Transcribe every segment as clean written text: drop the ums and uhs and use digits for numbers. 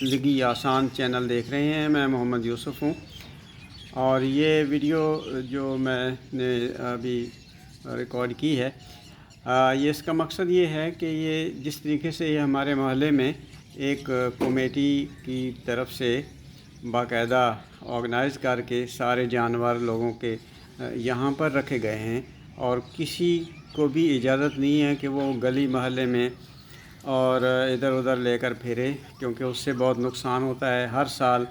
زندگی آسان چینل دیکھ رہے ہیں۔ میں محمد یوسف ہوں، اور یہ ویڈیو جو میں نے ابھی ریکارڈ کی ہے، یہ اس کا مقصد یہ ہے کہ یہ جس طریقے سے یہ ہمارے محلے میں ایک کمیٹی کی طرف سے باقاعدہ آرگنائز کر کے سارے جانور لوگوں کے یہاں پر رکھے گئے ہیں، اور کسی کو بھی اجازت نہیں ہے کہ وہ گلی محلے میں اور ادھر ادھر لے کر پھرے، کیونکہ اس سے بہت نقصان ہوتا ہے۔ ہر سال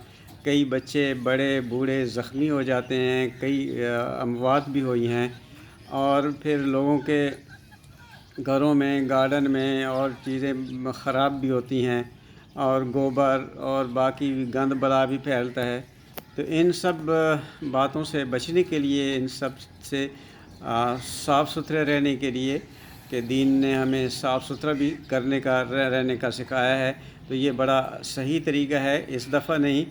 کئی بچے بڑے بوڑھے زخمی ہو جاتے ہیں، کئی اموات بھی ہوئی ہیں، اور پھر لوگوں کے گھروں میں گارڈن میں اور چیزیں خراب بھی ہوتی ہیں، اور گوبر اور باقی گند بلا بھی پھیلتا ہے۔ تو ان سب باتوں سے بچنے کے لیے، ان سب سے صاف ستھرے رہنے کے لیے کہ دین نے ہمیں صاف ستھرا بھی رہنے کا سکھایا ہے، تو یہ بڑا صحیح طریقہ ہے۔ اس دفعہ نہیں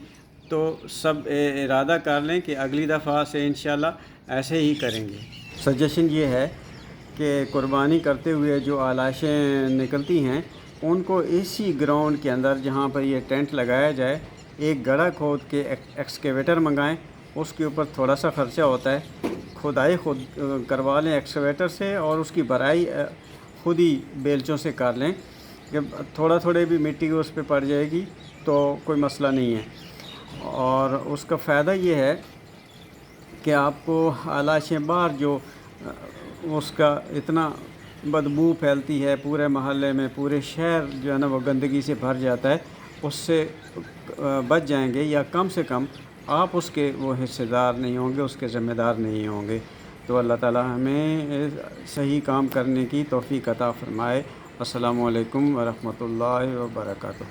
تو سب ارادہ کر لیں کہ اگلی دفعہ سے انشاءاللہ ایسے ہی کریں گے۔ سجیشن یہ ہے کہ قربانی کرتے ہوئے جو آلائشیں نکلتی ہیں ان کو اسی گراؤنڈ کے اندر جہاں پر یہ ٹینٹ لگایا جائے، ایک گڑھا کھود کے ایکسکیویٹر منگائیں۔ اس کے اوپر تھوڑا سا خرچہ ہوتا ہے، کھدائی خود کروا لیں ایکسکیویٹر سے، اور اس کی بھرائی خود ہی بیلچوں سے کر لیں۔ جب تھوڑے بھی مٹی اس پہ پڑ جائے گی تو کوئی مسئلہ نہیں ہے، اور اس کا فائدہ یہ ہے کہ آپ کو آلائشیں باہر جو اس کا اتنا بدبو پھیلتی ہے پورے محلے میں، پورے شہر جو ہے نا وہ گندگی سے بھر جاتا ہے، اس سے بچ جائیں گے، یا کم سے کم آپ اس کے وہ حصے دار نہیں ہوں گے، اس کے ذمہ دار نہیں ہوں گے۔ تو اللہ تعالی ہمیں صحیح کام کرنے کی توفیق عطا فرمائے۔ السلام علیکم ورحمۃ اللہ وبرکاتہ۔